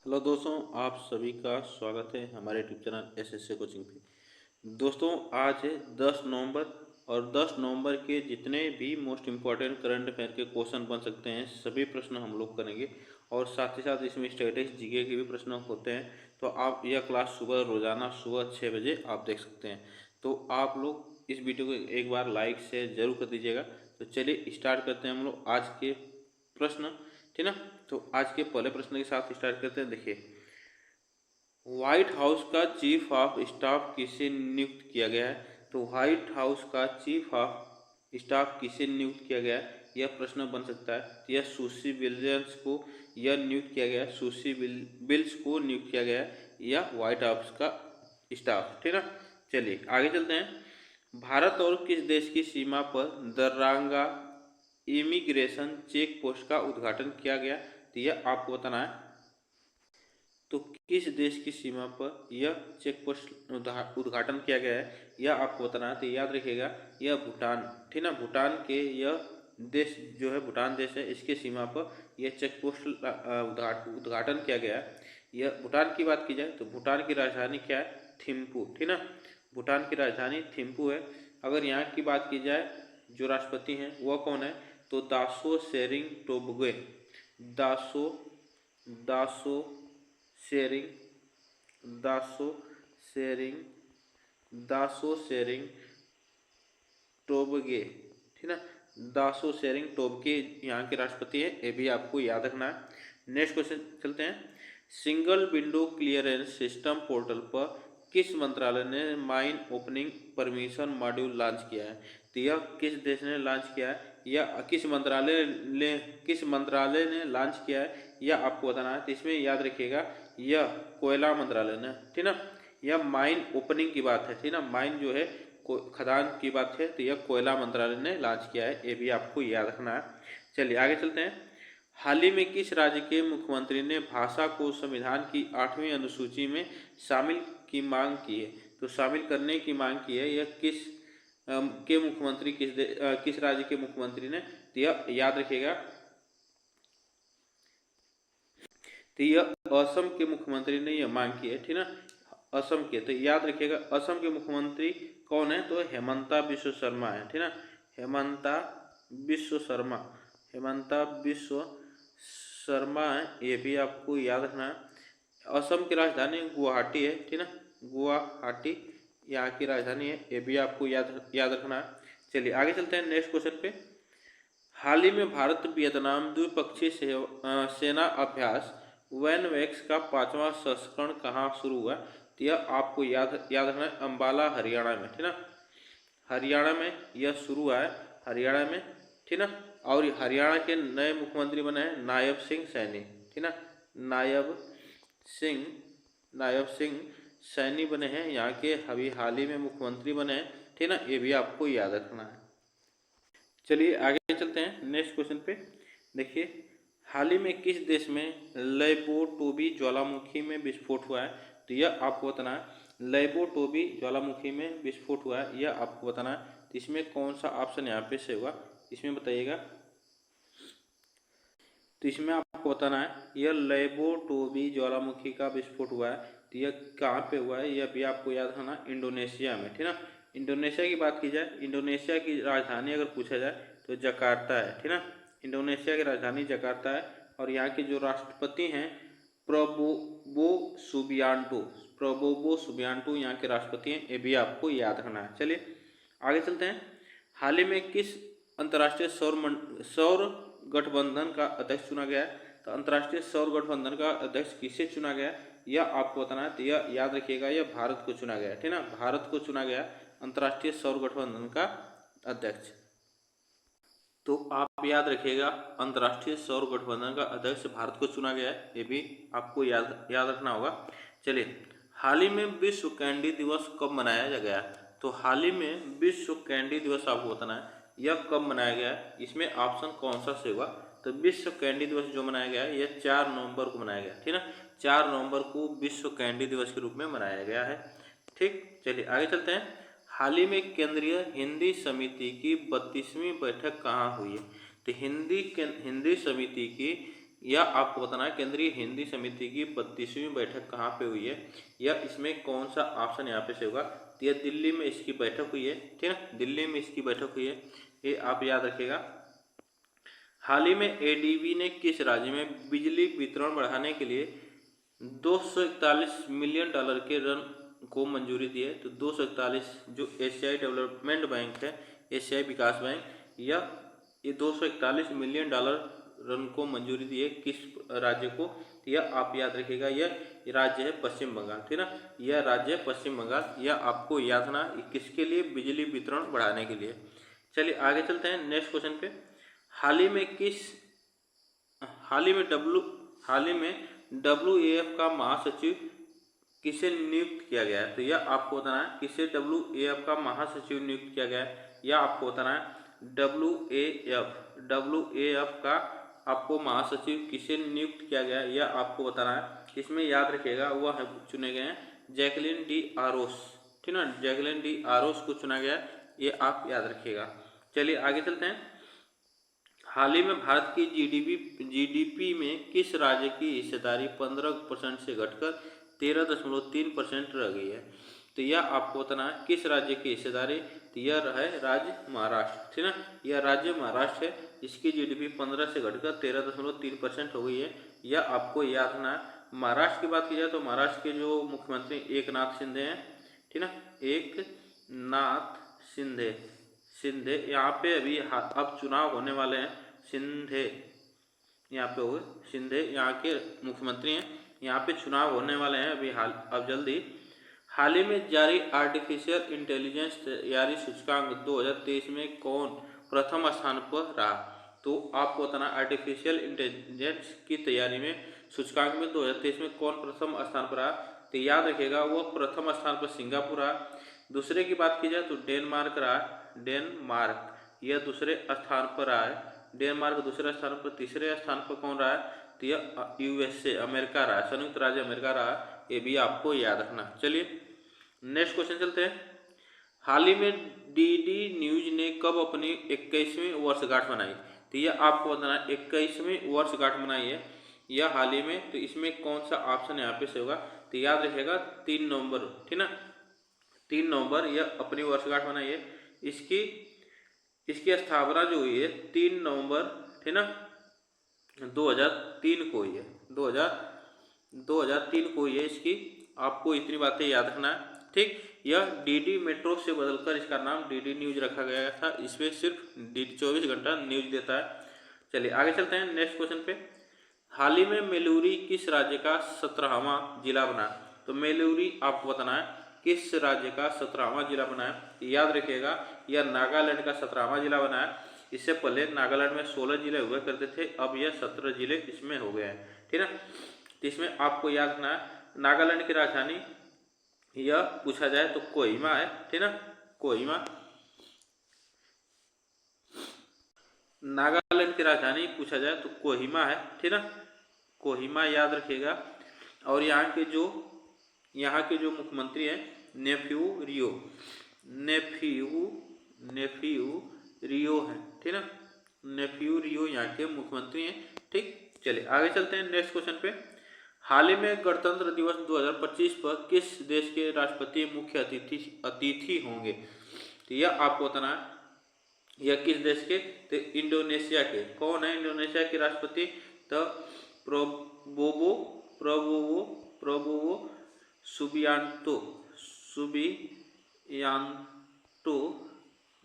Hello दोस्तों, आप सभी का स्वागत है हमारे यूट्यूब चैनल एसएससी कोचिंग पे। दोस्तों, आज है 10 नवंबर और 10 नवंबर के जितने भी मोस्ट इम्पॉर्टेंट करंट अफेयर के क्वेश्चन बन सकते हैं सभी प्रश्न हम लोग करेंगे। और साथ ही साथ इसमें स्टेटिक्स जीके के भी प्रश्न होते हैं। तो आप यह क्लास रोज़ाना सुबह 6 बजे आप देख सकते हैं। तो आप लोग इस वीडियो को एक बार लाइक शेयर जरूर कर दीजिएगा। तो चलिए स्टार्ट करते हैं हम लोग आज के प्रश्न, ठीक ना। तो आज के पहले प्रश्न के साथ स्टार्ट करते हैं। देखिए, व्हाइट हाउस का चीफ ऑफ स्टाफ किसे नियुक्त किया गया है? तो व्हाइट हाउस का चीफ ऑफ स्टाफ किसे नियुक्त किया गया है, यह प्रश्न बन सकता है। तो यह सूसी विलियम्स को यह नियुक्त किया गया है, सूसी बिल्स को नियुक्त किया गया है, या व्हाइट हाउस का स्टाफ, ठीक ना। चलिए आगे चलते हैं। भारत और किस देश की सीमा पर दर्रांगा इमिग्रेशन चेक पोस्ट का उद्घाटन किया गया? तो यह आपको बताना है। तो किस देश की सीमा पर यह चेक पोस्ट उद्घाटन किया गया है, यह आपको बताना है। तो याद रखिएगा, यह भूटान, ठीक ना, भूटान के यह देश जो है, भूटान देश है, इसके सीमा पर यह चेक पोस्ट उद्घाटन किया गया है। यह भूटान की बात की जाए तो भूटान की राजधानी क्या है? थिम्पू, ठीक ना। भूटान की राजधानी थिम्पू है। अगर यहाँ की बात की जाए, जो राष्ट्रपति हैं वह कौन है? तो दासो सेरिंग टोब्गे, दासो दासो शेरिंग दासो शेरिंग दासो शेरिंग टोबगे, ठीक ना। दासो शेरिंग टोबगे यहाँ के राष्ट्रपति है, ये भी आपको याद रखना है। नेक्स्ट क्वेश्चन चलते हैं। Single window clearance system portal पर किस मंत्रालय ने mine opening permission module launch किया है? तो यह किस देश ने लॉन्च किया है, या किस मंत्रालय ने लॉन्च किया है, यह आपको बताना है। तो इसमें याद रखिएगा, यह कोयला मंत्रालय ने, ठीक ना। यह माइन ओपनिंग की बात है, ठीक ना, माइन जो है खदान की बात है, तो यह कोयला मंत्रालय ने लॉन्च किया है, ये भी आपको याद रखना है। चलिए आगे चलते हैं। हाल ही में किस राज्य के मुख्यमंत्री ने भाषा को संविधान की 8वीं अनुसूची में शामिल की मांग की है? तो शामिल करने की मांग की है, यह के मुख्यमंत्री किस राज्य के मुख्यमंत्री ने? तो यह याद रखिएगा, तो यह असम के मुख्यमंत्री ने यह मांग की है, ठीक ना, असम के। तो याद रखिएगा, असम के मुख्यमंत्री कौन है? तो हेमंता बिश्व शर्मा है, ठीक ना, हेमंता बिश्व शर्मा, हेमंता बिश्व शर्मा है, ये भी आपको याद रखना है। असम की राजधानी गुवाहाटी है, ठीक ना, गुवाहाटी यहाँ की राजधानी है, ये भी आपको याद रखना है। चलिए आगे चलते हैं नेक्स्ट क्वेश्चन पे। हाल ही में भारत वियतनाम द्विपक्षीय सेना अभ्यास वैनवैक्स का 5वां संस्करण कहाँ शुरू हुआ? तो यह आपको याद रखना है, अम्बाला हरियाणा में, ठीक ना, हरियाणा में यह शुरू हुआ है, हरियाणा में, ठीक ना। और हरियाणा के नए मुख्यमंत्री बने हैं नायब सिंह सैनी, ठीक ना, नायब सिंह नायब सिंह सैनी बने हैं यहाँ के, अभी हाल ही में मुख्यमंत्री बने हैं, ठीक ना, ये भी आपको याद रखना है। चलिए आगे चलते हैं नेक्स्ट क्वेश्चन पे। देखिए, हाल ही में किस देश में लैबोटोबी ज्वालामुखी में विस्फोट हुआ है? तो यह आपको बताना है। लैबोटोबी ज्वालामुखी में विस्फोट हुआ है, यह आपको बताना है। तो इसमें कौन सा ऑप्शन यहाँ पे से होगा, इसमें बताइएगा। तो इसमें आपको बताना है, यह लैबोटोबी ज्वालामुखी का विस्फोट हुआ है, तो यह कहाँ पे हुआ है, यह भी आपको याद रखना, इंडोनेशिया में, ठीक ना। इंडोनेशिया की बात की जाए, इंडोनेशिया की राजधानी अगर पूछा जाए तो जकार्ता है, ठीक ना, इंडोनेशिया की राजधानी जकार्ता है। और यहाँ के जो राष्ट्रपति हैं प्रबोवो सुबियांटो, प्रबोवो सुबियांटो यहाँ के राष्ट्रपति हैं, ये भी आपको याद रखना है। चलिए आगे चलते हैं। हाल ही में किस अंतर्राष्ट्रीय सौर गठबंधन का अध्यक्ष चुना गया है? तो अंतर्राष्ट्रीय सौर गठबंधन का अध्यक्ष किसे चुना गया, यह आपको बताना है। तो यह याद रखिएगा, यह भारत को चुना गया, ठीक ना, भारत को चुना गया अंतर्राष्ट्रीय सौर गठबंधन का अध्यक्ष। तो आप याद रखिएगा, अंतर्राष्ट्रीय सौर गठबंधन का अध्यक्ष भारत को चुना गया है, ये भी आपको याद रखना होगा। चलिए, हाल ही में विश्व कैंडी दिवस कब मनाया गया? तो हाल ही में विश्व कैंडी दिवस आपको बताना है, यह कब मनाया गया है, इसमें ऑप्शन कौन सा से होगा। तो विश्व कैंडी दिवस जो मनाया गया है, यह 4 नवंबर को मनाया गया, ठीक ना, 4 नवंबर को विश्व कैंडी दिवस के रूप में मनाया गया है। ठीक, चलिए आगे चलते हैं। हाल ही में केंद्रीय हिंदी समिति की 32वीं बैठक कहाँ हुई है? तो हिंदी समिति की या आपको बताना है केंद्रीय हिंदी समिति की 32वीं बैठक कहाँ पे हुई है, या इसमें कौन सा ऑप्शन यहाँ पे से होगा। तो यह दिल्ली में इसकी बैठक हुई है, ठीक है, दिल्ली में इसकी बैठक हुई है, ये आप याद रखिएगा। हाल ही में एडीबी ने किस राज्य में बिजली वितरण बढ़ाने के लिए 241 मिलियन डॉलर के ऋण को मंजूरी दी है। तो 241 जो एशियाई डेवलपमेंट बैंक है, एशियाई विकास बैंक, या ये 241 मिलियन डॉलर ऋण को मंजूरी दी है किस राज्य को। यह आप याद रखिएगा, यह राज्य है पश्चिम बंगाल, ठीक ना, यह राज्य है पश्चिम बंगाल। यह आपको याद ना, किसके लिए, बिजली वितरण बढ़ाने के लिए। चलिए आगे चलते हैं नेक्स्ट क्वेश्चन पे। हाल ही में WEF का महासचिव किसे नियुक्त किया गया है। तो यह आपको बताना है किसे WEF का महासचिव नियुक्त किया गया है, यह आपको बताना है। WEF का आपको महासचिव किसे नियुक्त किया गया है, यह आपको बताना है। इसमें याद रखिएगा वह है चुने गए हैं जैकलिन डी आरोस, ठीक ना, जैकलिन डी आरोस को चुना गया, ये आप याद रखिएगा। चलिए आगे चलते हैं। हाल ही में भारत की जीडीपी में किस राज्य की हिस्सेदारी 15% से घटकर 13.3% रह गई है। तो यह आपको बताना है किस राज्य की हिस्सेदारी। तो यह है राज्य महाराष्ट्र, ठीक ना, यह राज्य महाराष्ट्र है, इसकी जीडीपी 15 से घटकर 13.3% हो गई है, यह आपको याद रखना है। महाराष्ट्र की बात की जाए तो महाराष्ट्र के जो मुख्यमंत्री एकनाथ शिंदे हैं, ठीक ना, एकनाथ शिंदे यहाँ पे अभी अब चुनाव होने वाले हैं। शिंदे यहाँ पे हुए, शिंदे यहाँ के मुख्यमंत्री हैं, यहाँ पे चुनाव होने वाले हैं अभी अब जल्दी। हाल ही में जारी आर्टिफिशियल इंटेलिजेंस तैयारी सूचकांक 2023 में कौन प्रथम स्थान पर रहा। तो आपको बताना आर्टिफिशियल इंटेलिजेंस की तैयारी में सूचकांक में 2023 में कौन प्रथम स्थान पर रहा। तो याद रखिएगा वो प्रथम स्थान पर सिंगापुर रहा। दूसरे की बात की जाए तो डेनमार्क रहा, डेनमार्क यह दूसरे स्थान पर रहा है, डेनमार्क दूसरे स्थान पर। तीसरे स्थान पर कौन रहा है, तो यह USA अमेरिका रहा, संयुक्त राज्य अमेरिका रहा, ये भी आपको याद रखना। चलिए नेक्स्ट क्वेश्चन चलते हैं। हाल ही में DD न्यूज ने कब अपनी 21वीं वर्षगांठ मनाई। तो यह आपको बताना 21वीं वर्षगांठ मनाई है यह हाल ही में। तो इसमें कौन सा ऑप्शन यहाँ पे से होगा। तो याद रखिएगा 3 नवंबर, ठीक ना, 3 नवंबर यह अपनी वर्षगांठ मनाई है। इसकी स्थापना जो हुई है 3 नवंबर, ठीक ना, 2003 को हुई है, 2003 को हुई है इसकी। आपको इतनी बातें याद रखना है, ठीक। यह DD मेट्रो से बदलकर इसका नाम DD न्यूज रखा गया था। इसमें सिर्फ 24 घंटा न्यूज देता है। चलिए आगे चलते हैं नेक्स्ट क्वेश्चन पे। हाल ही में मेलूरी किस राज्य का 17वां जिला बना। तो मेलूरी आपको बताना है किस राज्य का 17वां जिला बना है। याद रखिएगा यह नागालैंड का 17वां जिला बना है। इससे पहले नागालैंड में 16 जिले हुआ करते थे, अब यह 17 जिले इसमें हो गए हैं, ठीक है। तो इसमें आपको याद रखना है नागालैंड की राजधानी यह पूछा जाए तो कोहिमा है, ठीक ना, कोहिमा। नागालैंड की राजधानी पूछा जाए तो कोहिमा है, ठीक ना, कोहिमा याद रखिएगा। और यहाँ के जो मुख्यमंत्री हैं नेफ्यू रियो है, ठीक ना, नेफ्यू रियो यहाँ के मुख्यमंत्री हैं, ठीक। चलिए आगे चलते हैं नेक्स्ट क्वेश्चन पे। हाल ही में गणतंत्र दिवस 2025 पर किस देश के राष्ट्रपति मुख्य अतिथि होंगे। तो यह आपको बताना है यह किस देश के। तो इंडोनेशिया के। कौन है इंडोनेशिया के राष्ट्रपति। तो प्रबोवो सुबियांतो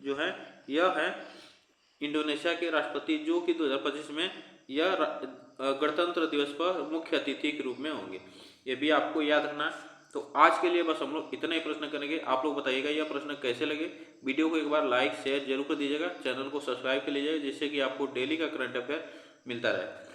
जो है यह है इंडोनेशिया के राष्ट्रपति, जो कि 2025 में यह गणतंत्र दिवस पर मुख्य अतिथि के रूप में होंगे। ये भी आपको याद रखना। तो आज के लिए बस हम लोग इतना ही प्रश्न करेंगे। आप लोग बताइएगा यह प्रश्न कैसे लगे। वीडियो को एक बार लाइक शेयर जरूर कर दीजिएगा, चैनल को सब्सक्राइब कर लीजिएगा, जिससे कि आपको डेली का करंट अफेयर मिलता रहे।